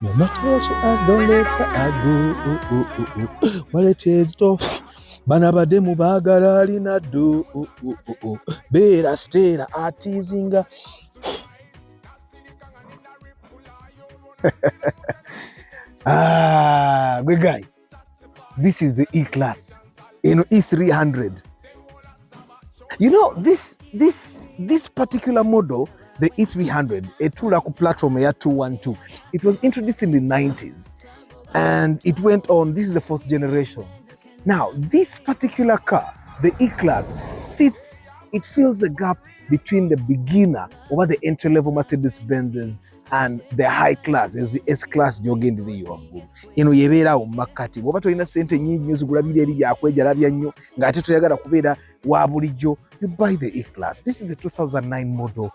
No matter what she asks, don't let her go. Well, it is tough. Banabademu bagala alina do. Beera stera atizinga. Good guy. This is the E-Class. E300. You know, this particular model, the E300, a two-laku platform ya 212, it was introduced in the 90s and it went on. This is the fourth generation. Now, this particular car, the E-Class, it fills the gap between the beginner over the entry-level Mercedes-Benzes and the high class, is the S-Class jogendere yowaggulu. Eno yebeerawo mu makkati. Bw'oba tolina ssente nnyingi nnyo zigulabira eri byakwejalabya nnyo ng'ate toyagala kubeera wa bulijjo, you buy the E-Class. This is the 2009 model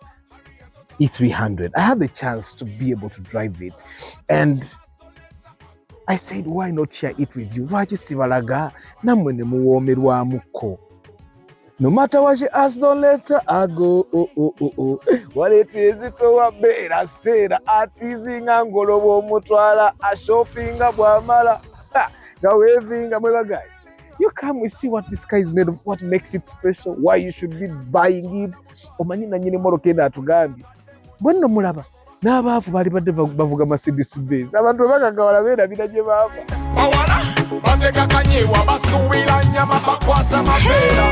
E300. I had the chance to be able to drive it, and I said, why not share it with you? Lwaki sibalaga nammwe ne muwoomerwamuko. No matter what she asks, don't let her go. What it is, it over beera stera atizinga ngolobo mutwala a shoppinga bwamala nga wevinga mwebagai. You come, we see what this car is made of, what makes it special, why you should be buying it. Omanyi na nyine moro kenda atugambye. Bwenno mulaba n'abaavu bali badde bavuga Mercedes Benz. Abantu bakagawala beera binaje baava. Bawala bateka kanyewa basuubira nnyama bakwasa mabeera.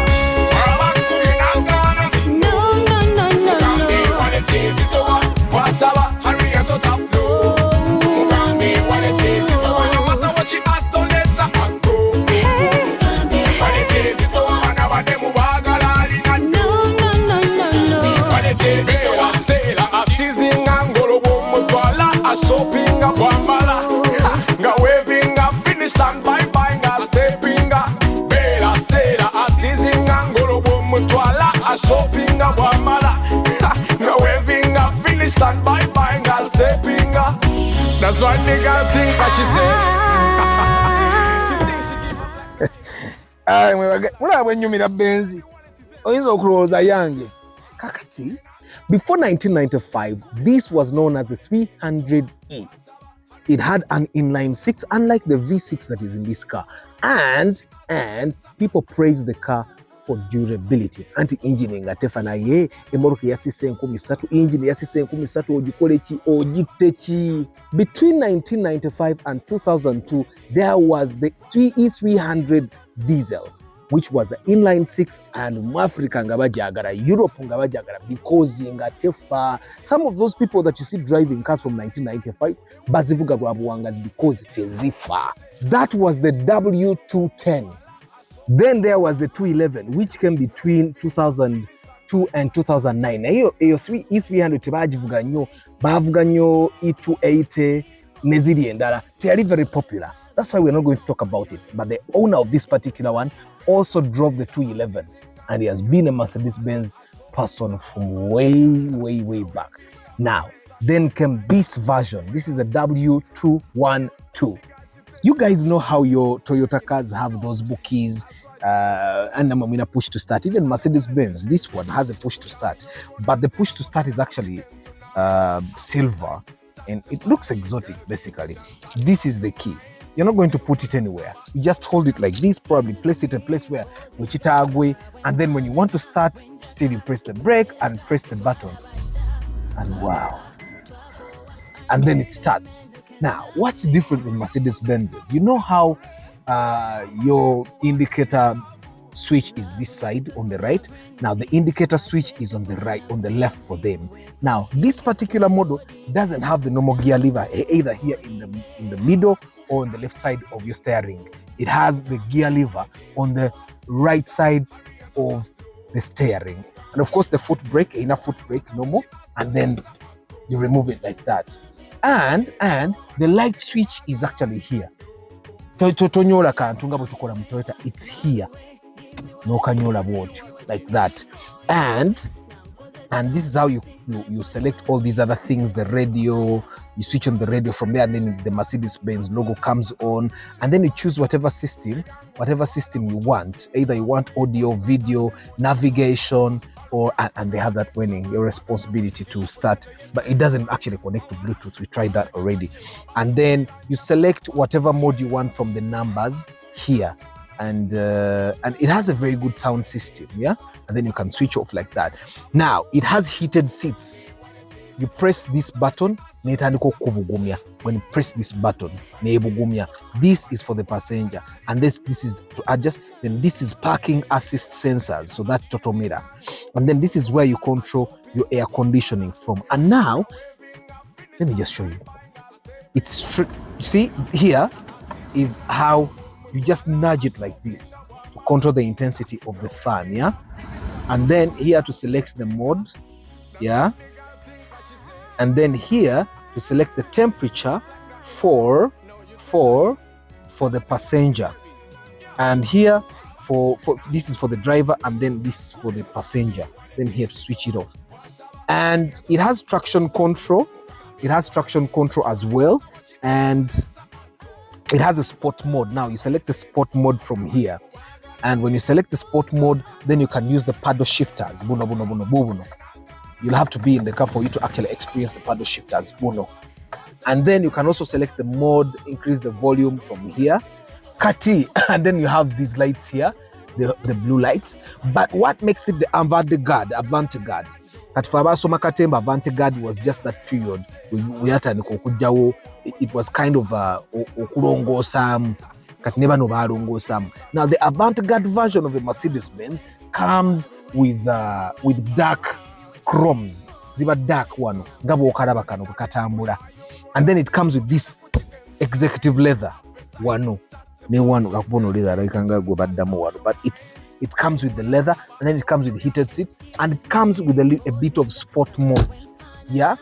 Shoppinga bwambala nga wevinga finish line bye bye nga steppinga bela stela atizinga ngolobo mutwala a shoppinga bwambala nga wevinga finish line bye bye nga steppinga. That's what the girl think what she say. Ay mwana bwenyumira Benz oyinza okulowooza yange kakati. Before 1995, this was known as the 300E. It had an inline six, unlike the V6 that is in this car. And people praised the car for durability. Anti-engine ngatefana ye, emoroke yasise 13, engine yasise 13, ojikoleki, ojitechi. Between 1995 and 2002, there was the E300 diesel, which was the inline six, and Africa nga bajagala, Europe nga bajagala because ngatefa. Some of those people that you see driving cars from 1995 bazivuga gwa buwangazi because tezifa. That was the W210. Then there was the 211, which came between 2002 and 2009. Eyo E300 tebagivuga nnyo, bavuga nnyo E280 neziri endala. They are very popular. That's why we're not going to talk about it. But the owner of this particular one also drove the 211, and he has been a Mercedes-Benz person from way back. Now, then came this version. This is the W212. You guys know how your Toyota cars have those bookies and a push to start. Even Mercedes-Benz, this one has a push to start, but the push to start is actually silver, and it looks exotic basically. This is the key. You're not going to put it anywhere. You just hold it like this, probably place it a place where Wichitagwe, and then when you want to start, still you press the brake and press the button. And wow. And then it starts. Now, what's different with Mercedes-Benzes? You know how your indicator switch is this side on the right? Now, the indicator switch is on the right, on the left for them. Now, this particular model doesn't have the normal gear lever, either here in the middle or on the left side of your steering. It has the gear lever on the right side of the steering. And of course the foot brake, inner foot brake, normal, and then you remove it like that. And the light switch is actually here. Tonyola kantunga butukola mu Toyota, it's here. No kanyola bwotyo, like that. And this is how you select all these other things, the radio, you switch on the radio from there, and then the Mercedes-Benz logo comes on, and then you choose whatever system you want. Either you want audio, video, navigation, and they have that warning, your responsibility to start, but it doesn't actually connect to Bluetooth. We tried that already. And then you select whatever mode you want from the numbers here, and it has a very good sound system, yeah. And then you can switch off like that. Now it has heated seats. You press this button, when you press this button, this is for the passenger, and this is to adjust. Then this is parking assist sensors, so that total mirror, and then this is where you control your air conditioning from. And now, let me just show you. It's you see here is how you just nudge it like this to control the intensity of the fan, yeah. And then here to select the mode, yeah. And then here to select the temperature for the passenger, and here for this is for the driver, and then this for the passenger. Then here to switch it off, and it has traction control. It has traction control as well, and it has a sport mode. Now you select the sport mode from here, and when you select the sport mode, then you can use the paddle shifters. You'll have to be in the car for you to actually experience the paddle shifters. And then you can also select the mode, increase the volume from here, Kati, and then you have these lights here, the blue lights. But what makes it the Avantgarde? Kati Fabasoma Katemba, Avantgarde was just that period. It was kind of okurongo sam. Now the Avantgarde version of the Mercedes-Benz comes with dark chromes. Ziba dark one. And then it comes with this executive leather. But it comes with the leather, and then it comes with heated seats, and it comes with a bit of sport mode. Yeah.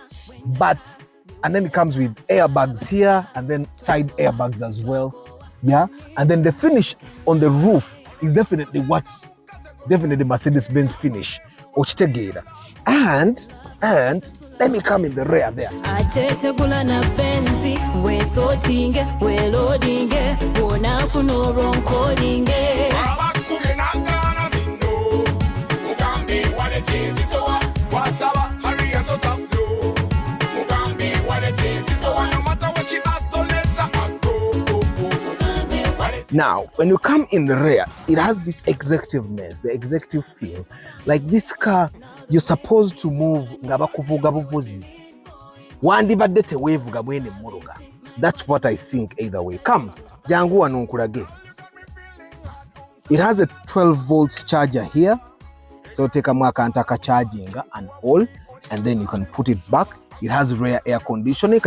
And then it comes with airbags here, and then side airbags as well. Yeah. And then the finish on the roof is definitely Mercedes-Benz finish. And let me come in the rear there. Now, when you come in the rear, it has this executiveness, the executive feel. Like this car, you're supposed to move. That's what I think either way. Come, jangu anunkurage. It has a 12 volts charger here. So take a makantaka charging and all, and then you can put it back. It has rear air conditioning.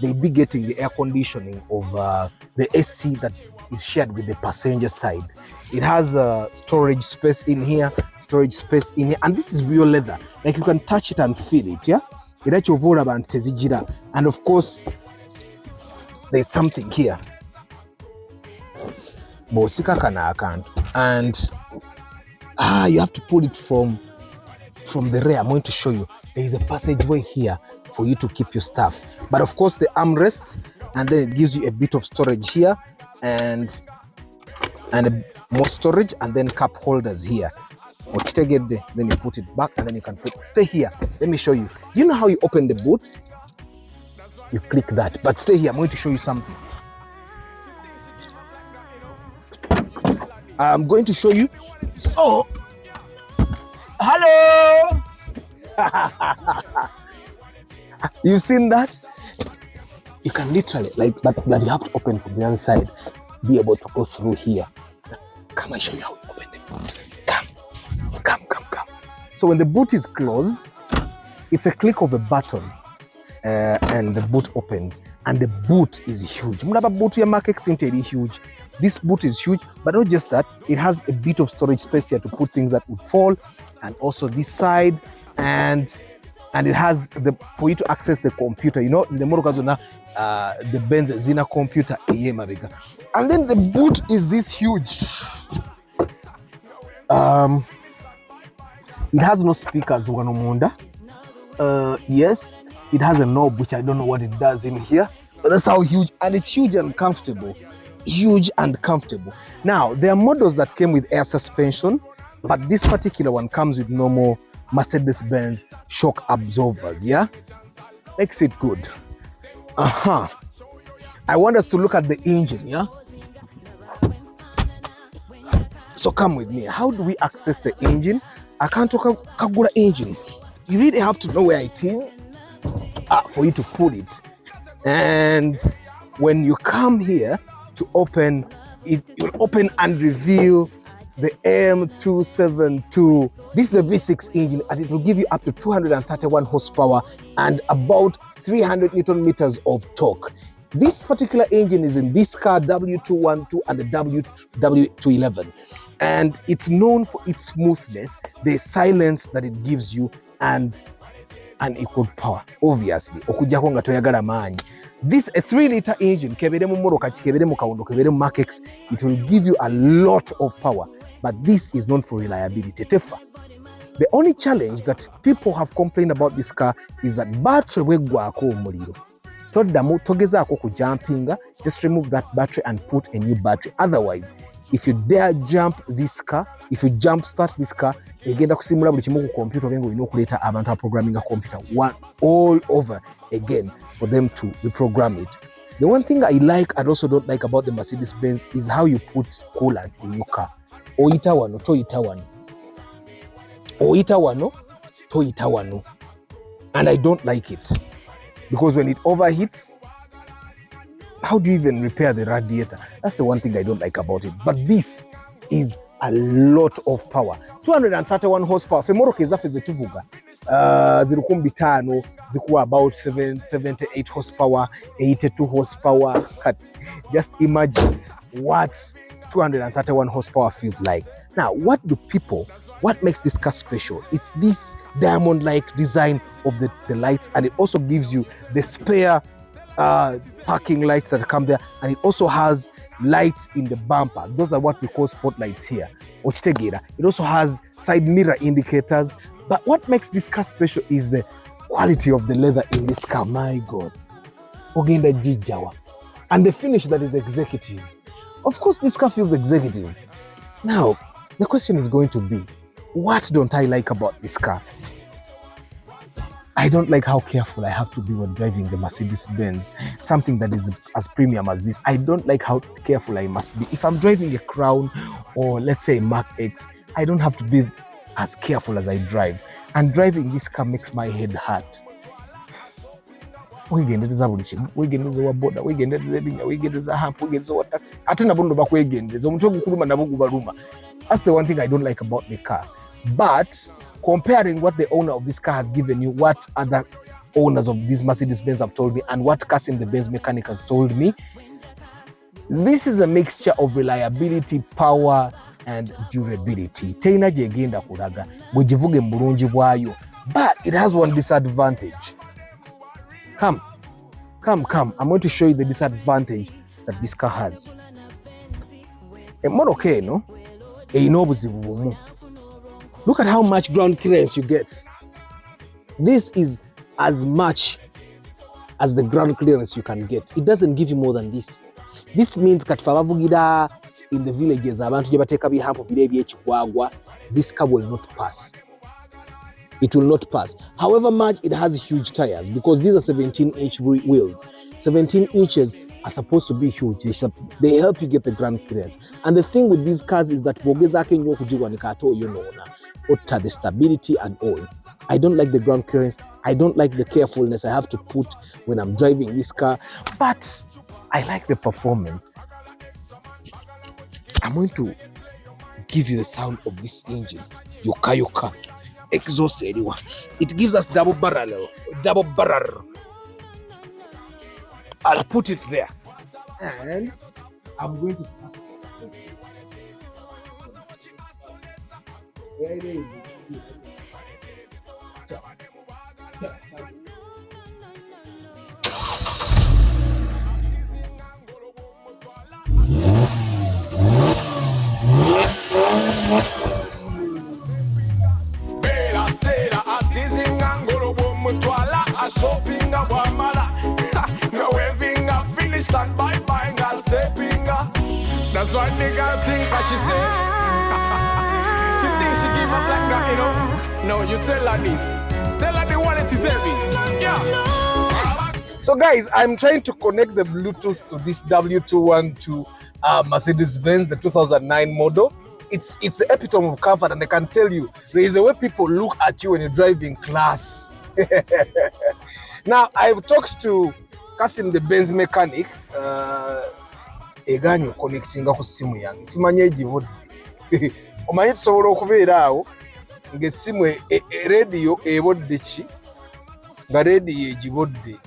They'll be getting the air conditioning of the AC that is shared with the passenger side. It has storage space in here, and this is real leather. Like you can touch it and feel it, yeah? And of course, there's something here. And you have to pull it from the rear. I'm going to show you. There is a passageway here for you to keep your stuff. But of course, the armrest, and then it gives you a bit of storage here, and more storage, and then cup holders here. Then you put it back, and then you can stay here. Let me show you. You know how you open the boot? You click that, but stay here. I'm going to show you something. I'm going to show you. So, hello. You've seen that? You can literally, but you have to open from the other side, be able to go through here. Come, I show you how you open the boot. Come. So when the boot is closed, it's a click of a button, and the boot opens, and the boot is huge. Boot huge. This boot is huge, but not just that, it has a bit of storage space here to put things that would fall, and also this side, and it has for you to access the computer. You know, the Benz Zina computer. And then the boot is this huge. It has no speakers, yes, it has a knob, which I don't know what it does in here, but that's how huge, and it's huge and comfortable. Now, there are models that came with air suspension, But this particular one comes with normal Mercedes-Benz shock absorbers, yeah? Makes it good. I want us to look at the engine, yeah? So come with me. How do we access the engine? I can't talk about Kagura engine. You really have to know where it is for you to put it. And when you come here to open, it will open and reveal the M272. This is a V6 engine and it will give you up to 231 horsepower and about 300 Newton meters of torque. This particular engine is in this car, W212 and the W211. And it's known for its smoothness, the silence that it gives you, and unequal power, obviously. Okujjako nga toyagala maanyi. This a 3-liter engine, kebere mu moroka, kebere mu kawondo, kebere mu Makex, it will give you a lot of power. But this is known for reliability. Tefa. The only challenge that people have complained about this car is that battery weggwako omuliro. Toddamu togezaako kujumpinga, just remove that battery and put a new battery. Otherwise, if you dare jump this car, if you jump start this car, egenda kusimula buli kimu ku computer obenga olina okuleeta abantu programming a computer one all over again for them to reprogram it. The one thing I like and also don't like about the Mercedes-Benz is how you put coolant in your car. Oyita wano, toyita wano. Oyita wano, toyita wano. And I don't like it. Because when it overheats, how do you even repair the radiator? That's the one thing I don't like about it. But this is a lot of power. 231 horsepower. Femoroka ezaffe zetuvuga. Zirukumi bitano, zikuwa about 78 horsepower, 82 horsepower. Just imagine what 231 horsepower feels like. Now, what makes this car special? It's this diamond-like design of the lights, and it also gives you the spare parking lights that come there, and it also has lights in the bumper. Those are what we call spotlights here. It also has side mirror indicators. But what makes this car special is the quality of the leather in this car. My God. Ogenda jijawa. And the finish that is executive. Of course, this car feels executive. Now, the question is going to be, what don't I like about this car? I don't like how careful I have to be when driving the Mercedes-Benz, something that is as premium as this. I don't like how careful I must be. If I'm driving a Crown or let's say a Mark X, I don't have to be as careful as I drive. And driving this car makes my head hurt. Wegendereza buli kimu, wegendereza wa boda, wegendereza ebinya, wegendereza hamp, wegendereza wa taxi. Ate nabondo bakwegendereza, omutwe gukuluma nabo gubaluma. That's the one thing I don't like about the car. But comparing what the owner of this car has given you, what other owners of this Mercedes-Benz have told me, and what Kasim the Benz mechanic has told me, this is a mixture of reliability, power, and durability. Teina jegenda kulaga, bwejivuge mbulungi bwayo. But it has one disadvantage. Come. I'm going to show you the disadvantage that this car has. Look at how much ground clearance you get. This is as much as the ground clearance you can get. It doesn't give you more than this. This means katfalavugira in the villages, abantu je bateka bihampo bire by'ekigwagwa, this car will not pass. It will not pass. However much it has huge tires, because these are 17-inch wheels. 17 inches are supposed to be huge. They help you get the ground clearance. And the thing with these cars is that the stability and all. I don't like the ground clearance. I don't like the carefulness I have to put when I'm driving this car. But I like the performance. I'm going to give you the sound of this engine. Yoka. Exhaust anyway. It gives us double barrel. I'll put it there. And I'm going to start. That's what the girl think, what she say. She thinks No, you tell her this. Tell her the wallet is heavy. Yeah. So guys, I'm trying to connect the Bluetooth to this W212 Mercedes Benz, the 2009 model. It's the epitome of comfort, and I can tell you, there is a way people look at you when you drive in class. Now, I've talked to Kasim, the Benz mechanic. Eganyo connectinga ku simu yange simanye ejibudde omanyi tusobola okubeera awo ng'essimu radio ebodde ki nga radio egibodde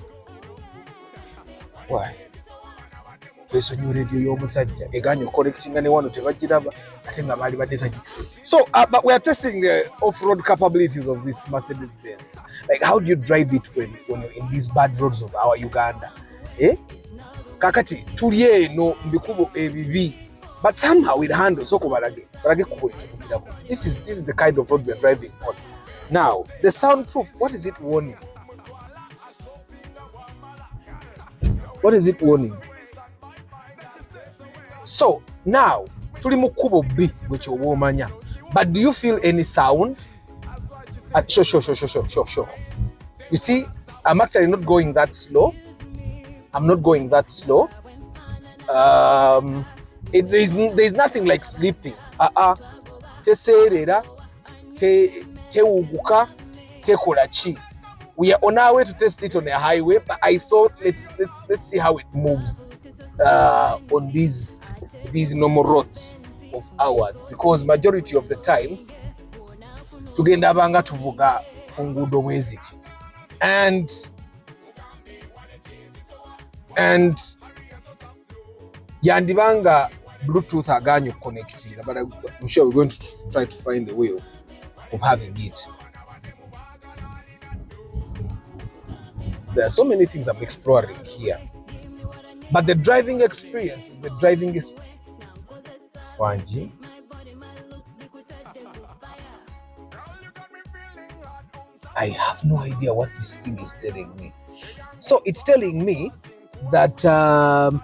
twesonyiwa radio y'omusajja eganyo connectinga ne wano tebagiraba ate nga baali badde tagi. So but we are testing the off-road capabilities of this Mercedes Benz. Like, how do you drive it when you're in these bad roads of our Uganda? Kakati tuli eno mbikubo ebibi, but somehow it handles. So balage kubo itufugirako. This is the kind of road we are driving on. Now the soundproof, what is it warning? What is it warning? So now tuli mu kubo B which womanya, but do you feel any sound? Sure. You see, I'm actually not going that slow. I'm not going that slow. There's nothing like sleeping. Teserera, teuguka, tekolachi. We are on our way to test it on a highway, but I thought let's see how it moves on these normal roads of ours, because majority of the time tugenda banga tuvuga ongudo bweziti and yandibanga Bluetooth aganyo connecting, but I'm sure we're going to try to find a way of having it. There are so many things I'm exploring here, but the driving experience is Wanji. I have no idea what this thing is telling me. So it's telling me that I'm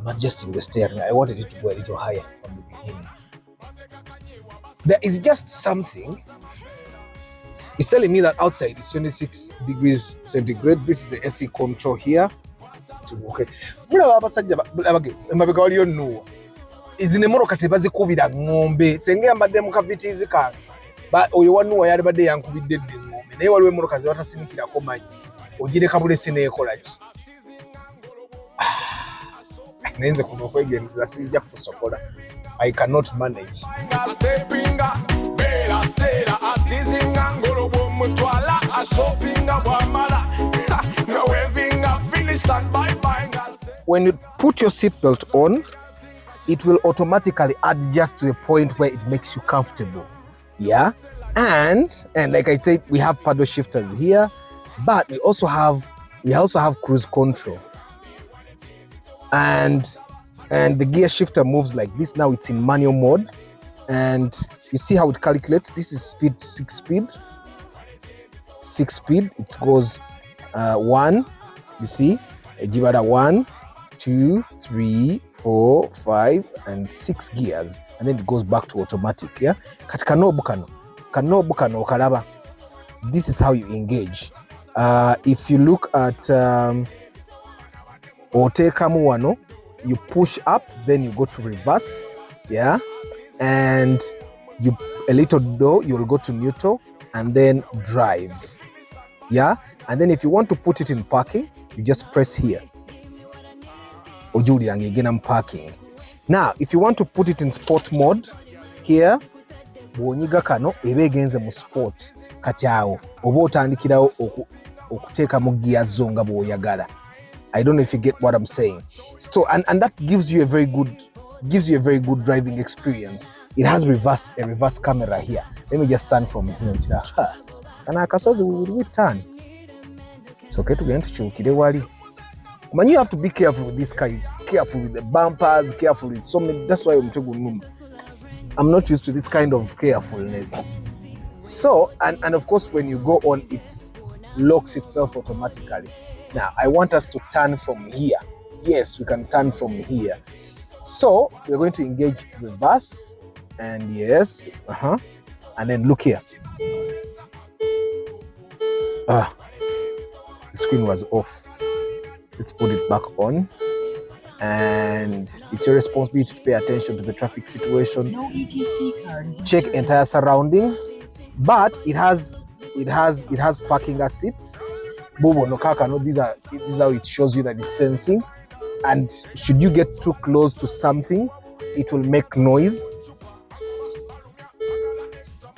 adjusting the steering. I wanted it to go a little higher from the beginning. There is just something. It's telling me that outside is 26 degrees centigrade. This is the AC control here. Okay. Izinemoroka tebazikubira ngombe senge yambadde mu kavitizi kange ba oyo wanuwa yali badde yankubidde ngombe naye waliwo emoroka zibatasinikirako manyi ogireka bulesi neekola ki nenze kuno okwegendeza sijja kusokola. I cannot manage. When you put your seatbelt on, it will automatically adjust to a point where it makes you comfortable. Yeah. And like I said, we have paddle shifters here, but we also have cruise control. And the gear shifter moves like this. Now it's in manual mode. And you see how it calculates. This is speed, 6 speed. 6 speed. It goes 1. You see? Jibada 1, 2, 3, 4, 5, and 6 gears, and then it goes back to automatic. Yeah, kati kanobu kano kalaba. This is how you engage. If you look at otekamu wano, you push up, then you go to reverse. Yeah, and you a little door, you will go to neutral, and then drive. Yeah, and then if you want to put it in parking, you just press here. Parking. Now, if you want to put it in sport mode, here, bwonyiga kano ebe genze mu sport kati awo oba otandikirawo okuteeka mu gear zonga bw'oyagala. I don't know if you get what I'm saying. So and that gives you a very good driving experience. It has a reverse camera here. Let me just stand from here. Kana akasozi we turn. So okay, tugenda tukyukire wali. Man, you have to be careful with this car. Careful with the bumpers, careful with so many. That's why I'm not used to this kind of carefulness. So, and of course, when you go on, it locks itself automatically. Now, I want us to turn from here. Yes, we can turn from here. So, we're going to engage reverse. And yes, and then look here. The screen was off. Let's put it back on. And it's your responsibility to pay attention to the traffic situation. Check entire surroundings. But it has parking assist. Bobo no kaka no, this is how it shows you that it's sensing. And should you get too close to something, it will make noise.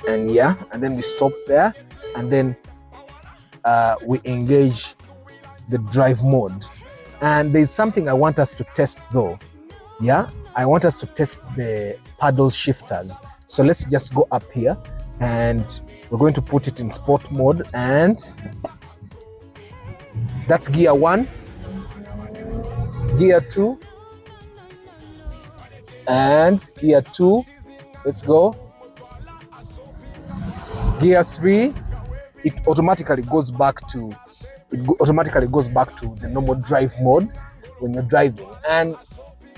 And yeah, and then we stop there, and then we engage the drive mode. And there's something I want us to test though. Yeah, I want us to test the paddle shifters. So let's just go up here, and we're going to put it in sport mode, and that's gear 1, gear 2, and gear 2. Let's go. Gear 3, it automatically goes back to the normal drive mode when you're driving. And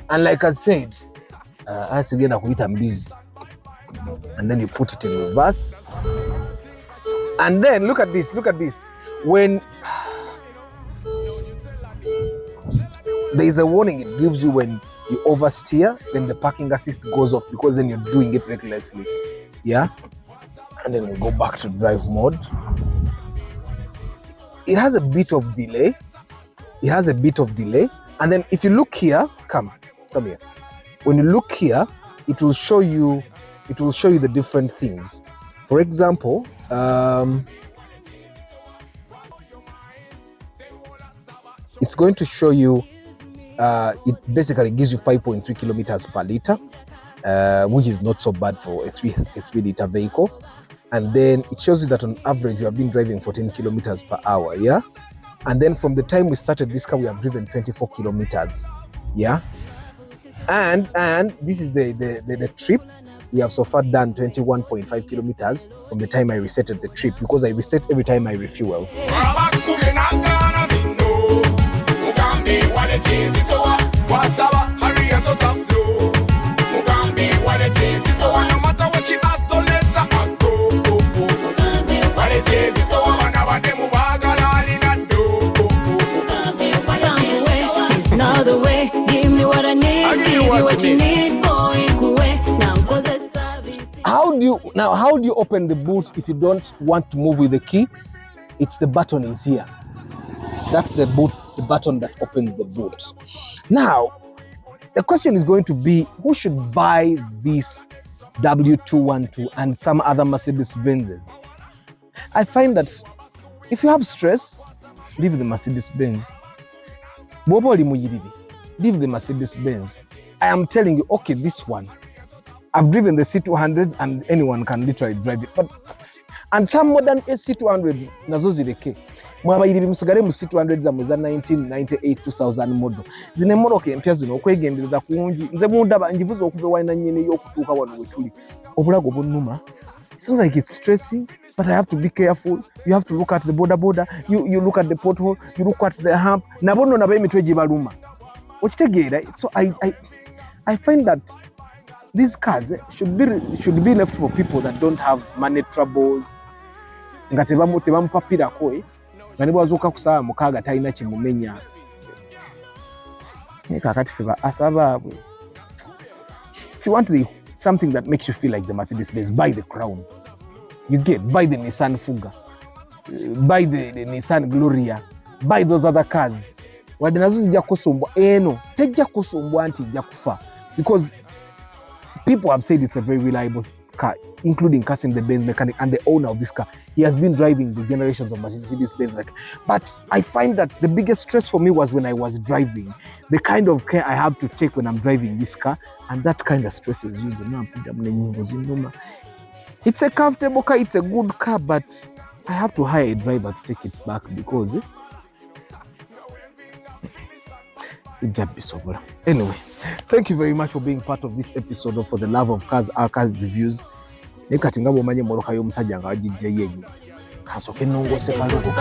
like I said, and then you put it in reverse. And then look at this. When there is a warning it gives you when you oversteer, then the parking assist goes off, because then you're doing it recklessly. Yeah. And then we go back to drive mode. It has a bit of delay. And then if you look here, come here. When you look here, it will show you the different things. For example, it's going to show you, it basically gives you 5.3 kilometers per liter, which is not so bad for a 3-liter vehicle. And then it shows you that on average you have been driving 14 kilometers per hour, yeah? And then from the time we started this car, we have driven 24 kilometers, yeah? And this is the trip. We have so far done 21.5 kilometers from the time I resetted the trip, because I reset every time I refuel. How do you open the boot if you don't want to move with the key? It's the button is here. That's the button that opens the boot. Now, the question is going to be, who should buy this W212 and some other Mercedes Benzes? I find that if you have stress, leave the Mercedes Benz. Leave the Mercedes Benz. I am telling you, okay, this one, I've driven the C200s and anyone can literally drive it. And some modern C200s, nazo zireke. Mwabayiribi musigare mu C200s za 1998 2000 model. Zine moroke empya zino okwegendereza kungi. Nze mundaba njivuza okuva wayina nyene yokutuuka wano wetuli. Obulago bonnuma. It's not like it's stressing, but I have to be careful. You have to look at the border. You look at the pothole. You look at the hump. Nabono nabe emitwe gibaluma. Okitegeera. So I find that these cars should be left for people that don't have money troubles. Nga tebamupapira ko nga ne bwazuuka kusaba mukaaga talina kimumenya. Kakati feba asaba. If you want something that makes you feel like the Mercedes Benz, buy the Crown. Buy the Nissan Fuga. Buy the Nissan Gloria. Buy those other cars. Wadde nazo zijja kusumbwa. Eno tejja kusumbwa nti ijja kufa. Because people have said it's a very reliable car, including Kasim, the Benz mechanic and the owner of this car. He has been driving the generations of Mercedes Benz. But I find that the biggest stress for me was when I was driving. The kind of care I have to take when I'm driving this car, and that kind of stress is using. It's a comfortable car, it's a good car, but I have to hire a driver to take it back because anyway, thank you very much for being part of this episode of For the Love of Cars Archive Reviews. Nekati ngabo manye moroka yo musajja nga wajijja yenyi. Kasoke nongo se kalogo.